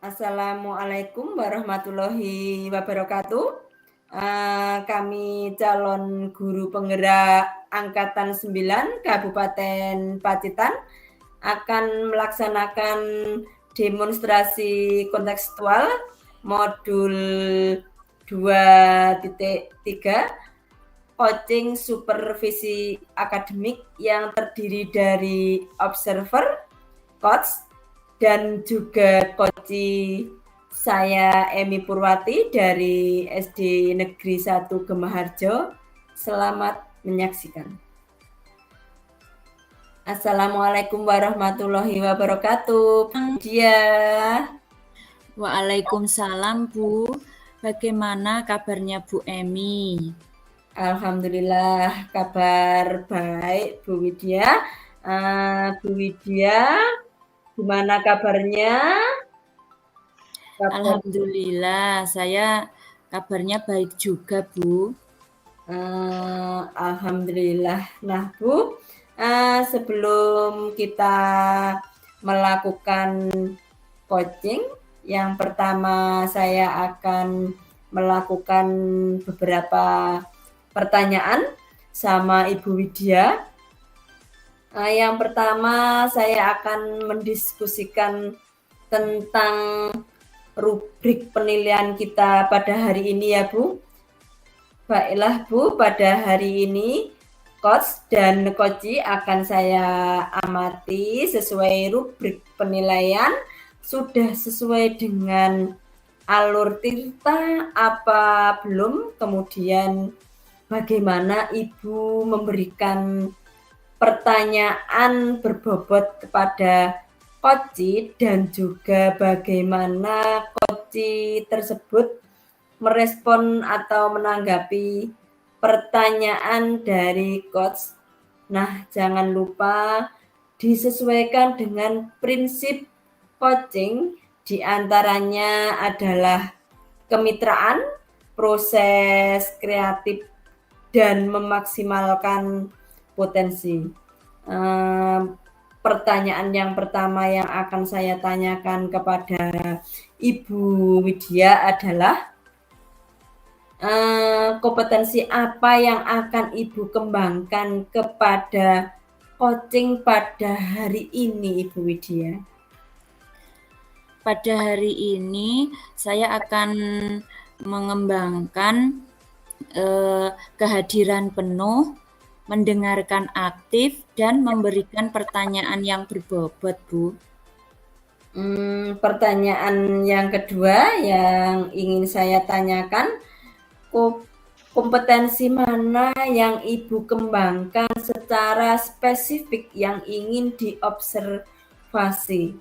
Assalamualaikum warahmatullahi wabarakatuh. Kami calon guru penggerak Angkatan 9 Kabupaten Pacitan akan melaksanakan demonstrasi kontekstual modul 2.3 coaching supervisi akademik yang terdiri dari observer, coach, dan juga coach saya Emi Purwati dari SD Negeri 1 Gemaharjo. Selamat menyaksikan. Assalamualaikum warahmatullahi wabarakatuh. Dia. Waalaikumsalam Bu. Bagaimana kabarnya Bu Emi? Alhamdulillah kabar baik Bu Widya. Bu Widya, gimana kabarnya? Alhamdulillah, saya kabarnya baik juga Bu. Alhamdulillah. Nah Bu, sebelum kita melakukan coaching, yang pertama saya akan melakukan beberapa pertanyaan sama Ibu Widya. Yang pertama saya akan mendiskusikan tentang rubrik penilaian kita pada hari ini ya Bu. Baiklah Bu, pada hari ini coach dan coachi akan saya amati sesuai rubrik penilaian, sudah sesuai dengan alur tirta apa belum, kemudian bagaimana Ibu memberikan pertanyaan berbobot kepada coachi dan juga bagaimana coachi tersebut merespon atau menanggapi pertanyaan dari coach. Nah, jangan lupa disesuaikan dengan prinsip coaching, diantaranya adalah kemitraan, proses kreatif, dan memaksimalkan potensi. Pertanyaan yang pertama yang akan saya tanyakan kepada Ibu Widya adalah kompetensi apa yang akan Ibu kembangkan kepada coaching pada hari ini, Ibu Widya? Pada hari ini saya akan mengembangkan kehadiran penuh, mendengarkan aktif, dan memberikan pertanyaan yang berbobot, Bu. Pertanyaan yang kedua yang ingin saya tanyakan, kompetensi mana yang Ibu kembangkan secara spesifik yang ingin diobservasi?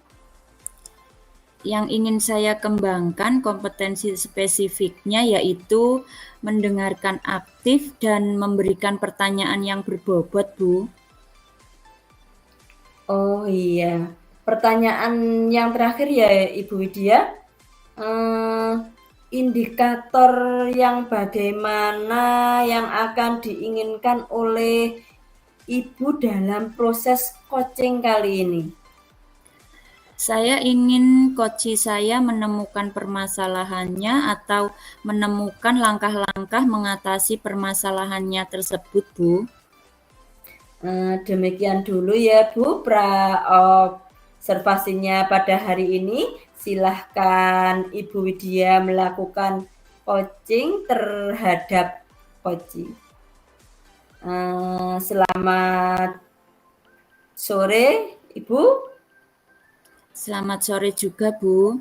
Yang ingin saya kembangkan kompetensi spesifiknya yaitu mendengarkan aktif dan memberikan pertanyaan yang berbobot, Bu. Oh iya, pertanyaan yang terakhir ya Ibu Widya, indikator yang bagaimana yang akan diinginkan oleh Ibu dalam proses coaching kali ini? Saya ingin coach saya menemukan permasalahannya atau menemukan langkah-langkah mengatasi permasalahannya tersebut, Bu. Demikian dulu ya Bu, observasinya pada hari ini. Silahkan Ibu Widya melakukan coaching terhadap coaching. Selamat sore Ibu. Selamat sore juga, Bu.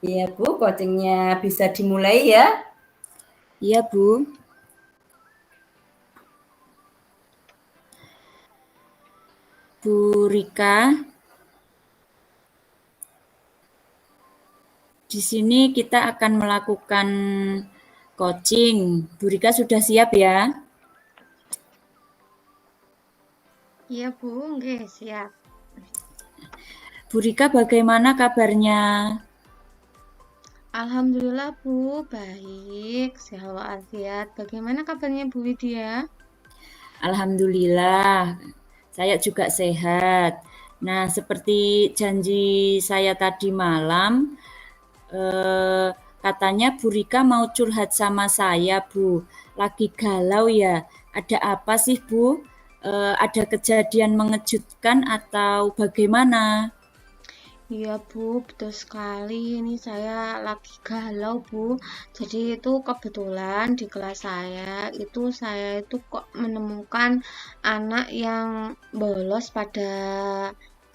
Iya Bu, coachingnya bisa dimulai ya. Iya Bu. Bu Rika. Di sini kita akan melakukan coaching. Bu Rika sudah siap ya? Iya Bu, oke, siap. Bu Rika bagaimana kabarnya? Alhamdulillah Bu, baik, sehat walafiat. Bagaimana kabarnya Bu Widya? Alhamdulillah, saya juga sehat. Nah, seperti janji saya tadi malam, Katanya Bu Rika mau curhat sama saya, Bu. Lagi galau ya. Ada apa sih, Bu? Ada kejadian mengejutkan atau bagaimana? Iya Bu, betul sekali. Ini saya lagi galau Bu. Jadi itu kebetulan di kelas saya itu kok menemukan anak yang bolos pada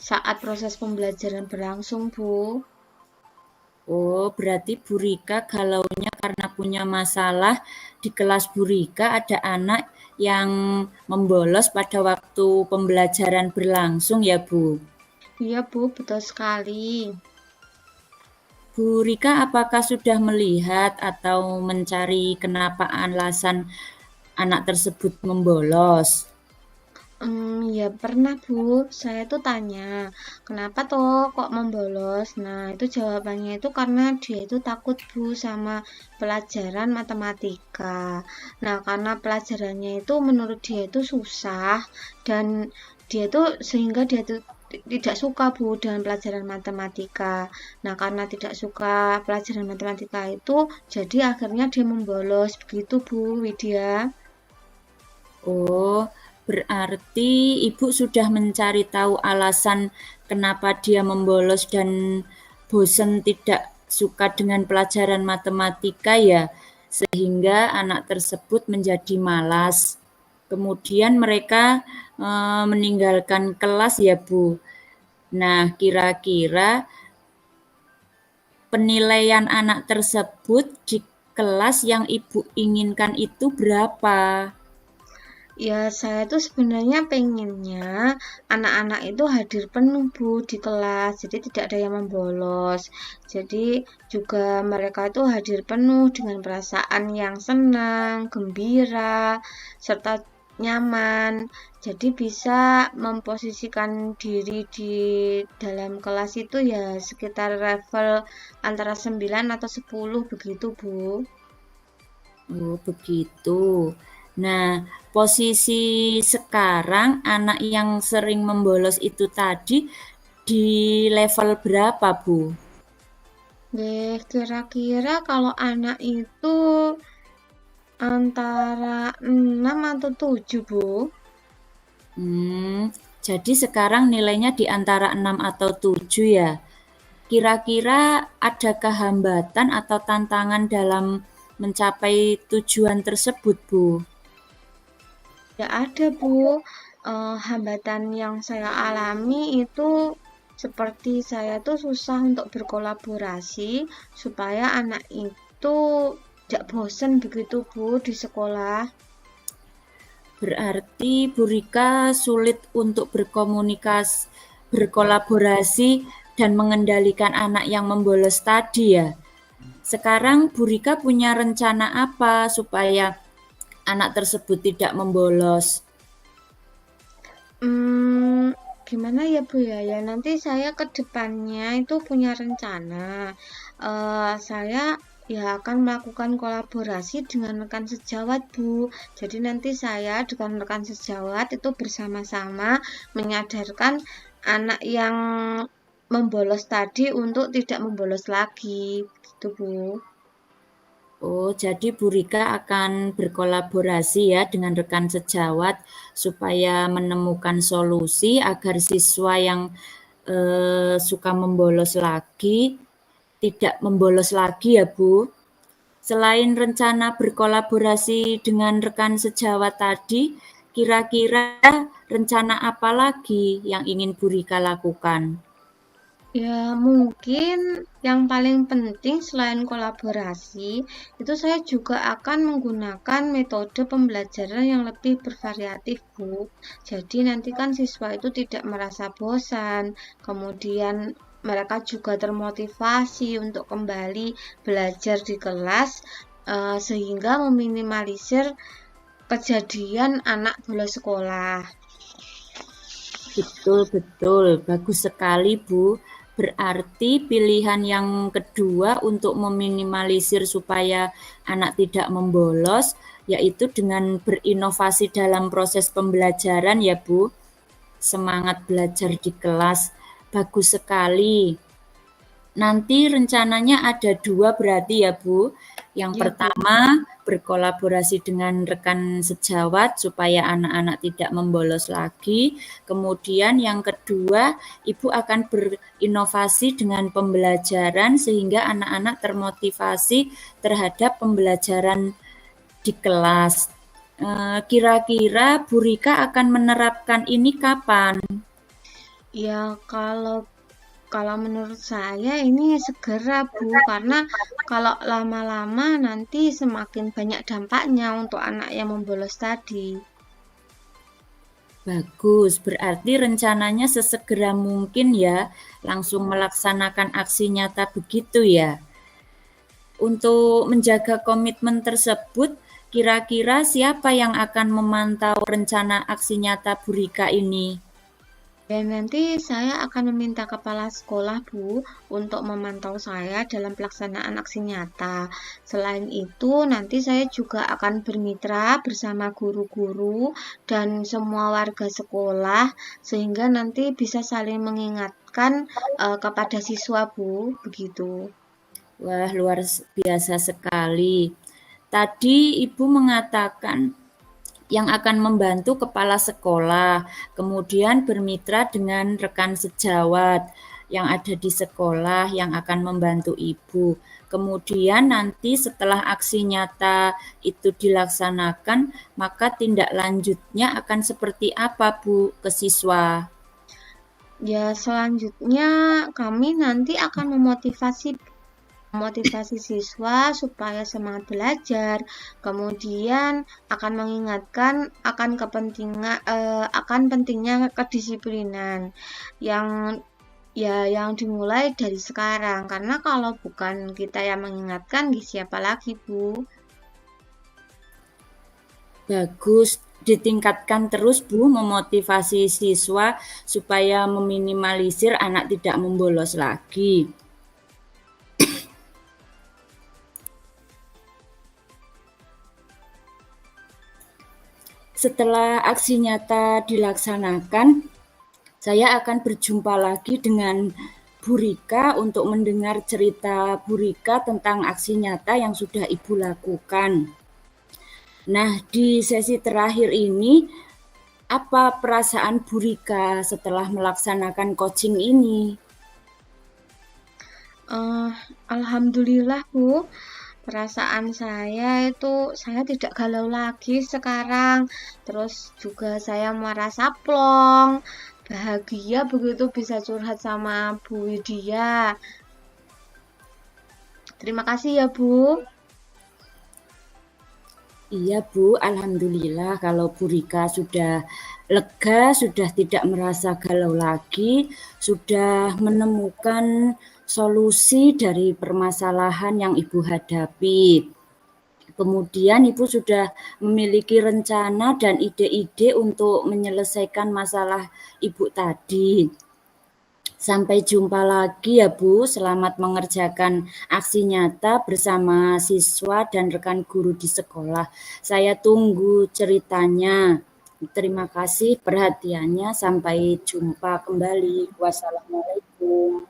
saat proses pembelajaran berlangsung Bu. Oh, berarti Bu Rika galaunya karena punya masalah di kelas Bu Rika ada anak yang membolos pada waktu pembelajaran berlangsung ya, Bu. Iya Bu, betul sekali. Bu Rika, apakah sudah melihat atau mencari kenapa alasan anak tersebut membolos? Ya pernah Bu, saya tuh tanya, kenapa toh kok membolos? Nah, itu jawabannya itu karena dia itu takut Bu sama pelajaran matematika. Nah, karena pelajarannya itu menurut dia itu susah dan sehingga dia tuh tidak suka Bu dengan pelajaran matematika. Nah, karena tidak suka pelajaran matematika itu, jadi akhirnya dia membolos. Begitu Bu Widya. Oh, berarti Ibu sudah mencari tahu alasan kenapa dia membolos dan bosan tidak suka dengan pelajaran matematika ya, sehingga anak tersebut menjadi malas. Kemudian mereka meninggalkan kelas ya, Bu. Nah, kira-kira penilaian anak tersebut di kelas yang Ibu inginkan itu berapa? Ya, saya tuh sebenarnya pengennya anak-anak itu hadir penuh Bu di kelas, jadi tidak ada yang membolos. Jadi juga mereka itu hadir penuh dengan perasaan yang senang, gembira, serta nyaman. Jadi bisa memposisikan diri di dalam kelas itu ya sekitar level antara 9 atau 10 begitu Bu. Oh, begitu. Nah, posisi sekarang anak yang sering membolos itu tadi di level berapa, Bu? Deh, kira-kira kalau anak itu antara 6 atau 7 Bu. Jadi sekarang nilainya di antara 6 atau 7 ya. Kira-kira adakah hambatan atau tantangan dalam mencapai tujuan tersebut, Bu? Ya ada Bu, hambatan yang saya alami itu seperti saya tuh susah untuk berkolaborasi supaya anak itu tidak bosan begitu Bu di sekolah. Berarti Bu Rika sulit untuk berkolaborasi dan mengendalikan anak yang membolos tadi ya. Sekarang Bu Rika punya rencana apa supaya anak tersebut tidak membolos? Gimana ya Bu ya? Ya nanti saya ke depannya itu punya rencana. Saya ya akan melakukan kolaborasi dengan rekan sejawat Bu. Jadi nanti saya dengan rekan sejawat itu bersama-sama menyadarkan anak yang membolos tadi untuk tidak membolos lagi, gitu Bu. Oh, jadi Bu Rika akan berkolaborasi ya dengan rekan sejawat supaya menemukan solusi agar siswa yang suka membolos lagi tidak membolos lagi ya, Bu. Selain rencana berkolaborasi dengan rekan sejawat tadi, kira-kira rencana apa lagi yang ingin Bu Rika lakukan? Ya, mungkin yang paling penting selain kolaborasi, itu saya juga akan menggunakan metode pembelajaran yang lebih bervariatif, Bu. Jadi nanti kan siswa itu tidak merasa bosan, kemudian mereka juga termotivasi untuk kembali belajar di kelas, sehingga meminimalisir kejadian anak bolos sekolah. Betul, betul. Bagus sekali, Bu. Berarti pilihan yang kedua untuk meminimalisir supaya anak tidak membolos, yaitu dengan berinovasi dalam proses pembelajaran ya, Bu. Semangat belajar di kelas. Bagus sekali. Nanti rencananya ada 2 berarti ya Bu. Yang Ya, Bu. pertama berkolaborasi dengan rekan sejawat supaya anak-anak tidak membolos lagi. Kemudian yang kedua, Ibu akan berinovasi dengan pembelajaran sehingga anak-anak termotivasi terhadap pembelajaran di kelas. Kira-kira Bu Rika akan menerapkan ini kapan? Ya, kalau menurut saya ini segera Bu, karena kalau lama-lama nanti semakin banyak dampaknya untuk anak yang membolos tadi. Bagus, berarti rencananya sesegera mungkin ya, langsung melaksanakan aksi nyata begitu ya. Untuk menjaga komitmen tersebut, kira-kira siapa yang akan memantau rencana aksi nyata Bu Rika ini? Dan nanti saya akan meminta kepala sekolah, Bu, untuk memantau saya dalam pelaksanaan aksi nyata. Selain itu, nanti saya juga akan bermitra bersama guru-guru dan semua warga sekolah, sehingga nanti bisa saling mengingatkan kepada siswa, Bu, begitu. Wah, luar biasa sekali. Tadi Ibu mengatakan yang akan membantu kepala sekolah, kemudian bermitra dengan rekan sejawat yang ada di sekolah yang akan membantu Ibu. Kemudian nanti setelah aksi nyata itu dilaksanakan, maka tindak lanjutnya akan seperti apa Bu ke siswa? Ya, selanjutnya kami nanti akan memotivasi siswa supaya semangat belajar, kemudian akan mengingatkan akan pentingnya kedisiplinan yang yang dimulai dari sekarang, karena kalau bukan kita yang mengingatkan, siapa lagi, Bu? Bagus, ditingkatkan terus Bu, memotivasi siswa supaya meminimalisir anak tidak membolos lagi. Setelah aksi nyata dilaksanakan, saya akan berjumpa lagi dengan Bu Rika untuk mendengar cerita Bu Rika tentang aksi nyata yang sudah Ibu lakukan. Nah, di sesi terakhir ini, apa perasaan Bu Rika setelah melaksanakan coaching ini? Alhamdulillah, Bu. Perasaan saya itu, saya tidak galau lagi sekarang. Terus juga saya merasa plong, bahagia begitu bisa curhat sama Bu Widya. Terima kasih ya, Bu. Iya Bu, alhamdulillah kalau Bu Rika sudah lega, sudah tidak merasa galau lagi, sudah menemukan solusi dari permasalahan yang Ibu hadapi. Kemudian Ibu sudah memiliki rencana dan ide-ide untuk menyelesaikan masalah Ibu tadi. Sampai jumpa lagi ya Bu, selamat mengerjakan aksi nyata bersama siswa dan rekan guru di sekolah. Saya tunggu ceritanya. Terima kasih perhatiannya, sampai jumpa kembali. Wassalamualaikum.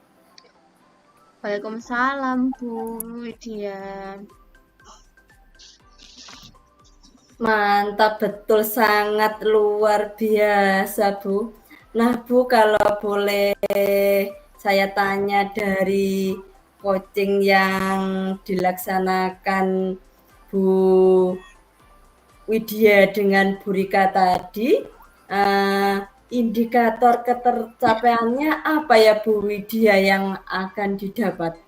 Waalaikumsalam, Bu Widya. Mantap betul, sangat luar biasa Bu. Nah Bu, kalau boleh saya tanya dari coaching yang dilaksanakan Bu Widya dengan Bu Rika tadi, indikator ketercapaiannya apa ya Bu Widya yang akan didapat?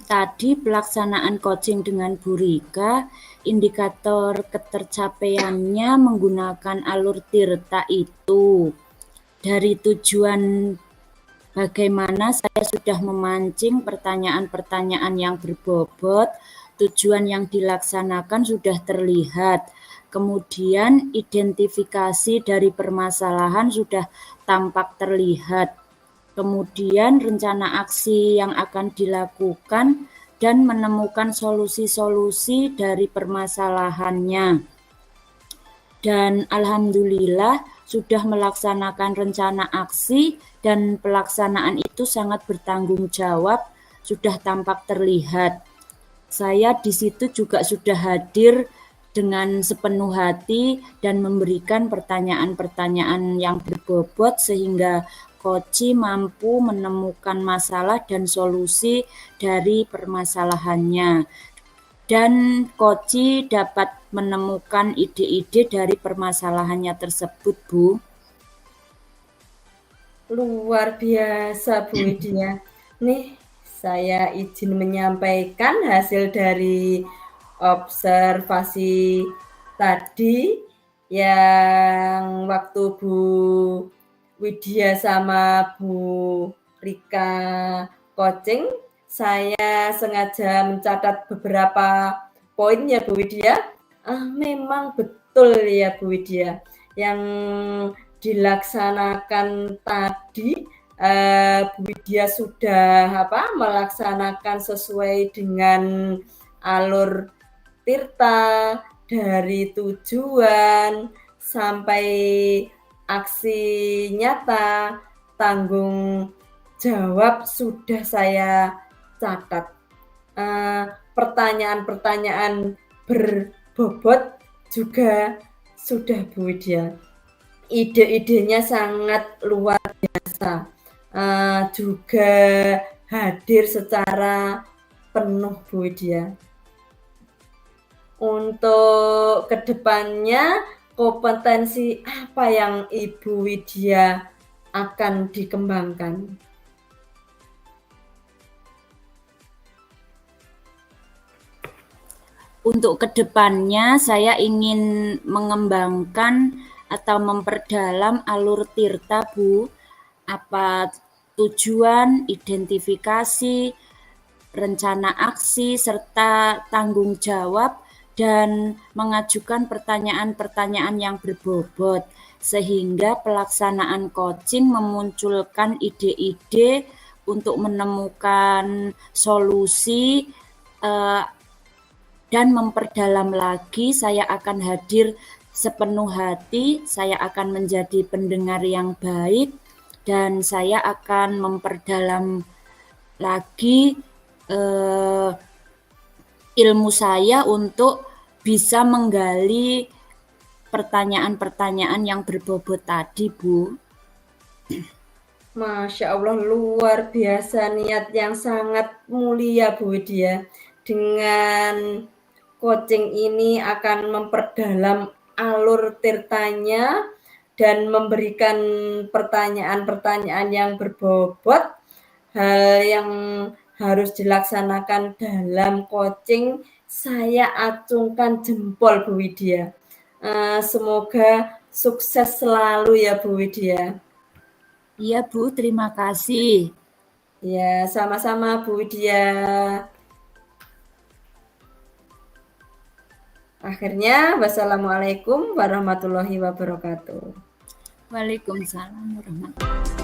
Tadi pelaksanaan coaching dengan Bu Rika, indikator ketercapaiannya menggunakan alur Tirta itu. Dari tujuan bagaimana saya sudah memancing pertanyaan-pertanyaan yang berbobot, tujuan yang dilaksanakan sudah terlihat. Kemudian identifikasi dari permasalahan sudah tampak terlihat. Kemudian rencana aksi yang akan dilakukan dan menemukan solusi-solusi dari permasalahannya. Dan alhamdulillah sudah melaksanakan rencana aksi dan pelaksanaan itu sangat bertanggung jawab, sudah tampak terlihat. Saya di situ juga sudah hadir dengan sepenuh hati dan memberikan pertanyaan-pertanyaan yang berbobot sehingga Koci mampu menemukan masalah dan solusi dari permasalahannya. Dan Koci dapat menemukan ide-ide dari permasalahannya tersebut, Bu. Luar biasa, Bu Widya. Nih, saya izin menyampaikan hasil dari observasi tadi yang waktu Bu Widya sama Bu Rika coaching, saya sengaja mencatat beberapa poin ya Bu Widya. Memang betul ya Bu Widya, yang dilaksanakan tadi Bu Widya sudah melaksanakan sesuai dengan alur tirta dari tujuan sampai aksi nyata, tanggung jawab sudah saya catat. Pertanyaan-pertanyaan berbobot juga sudah Bu Widya. Ide-idenya sangat luar biasa. Juga hadir secara penuh Bu Widya. Untuk kedepannya kompetensi apa yang Ibu Widya akan dikembangkan? Untuk kedepannya saya ingin mengembangkan atau memperdalam alur tirta, Bu. Apa tujuan, identifikasi, rencana aksi, serta tanggung jawab, dan mengajukan pertanyaan-pertanyaan yang berbobot, sehingga pelaksanaan coaching memunculkan ide-ide untuk menemukan solusi dan memperdalam lagi. Saya akan hadir sepenuh hati, saya akan menjadi pendengar yang baik, dan saya akan memperdalam lagi ilmu saya untuk bisa menggali pertanyaan-pertanyaan yang berbobot tadi, Bu. Masya Allah, luar biasa, niat yang sangat mulia Bu Widya. Dengan coaching ini akan memperdalam alur tirtanya dan memberikan pertanyaan-pertanyaan yang berbobot, hal yang harus dilaksanakan dalam coaching. Saya acungkan jempol Bu Widya. Semoga sukses selalu ya Bu Widya. Iya Bu, terima kasih. Ya, sama-sama Bu Widya. Akhirnya, wassalamualaikum warahmatullahi wabarakatuh. Waalaikumsalam warahmatullahi wabarakatuh.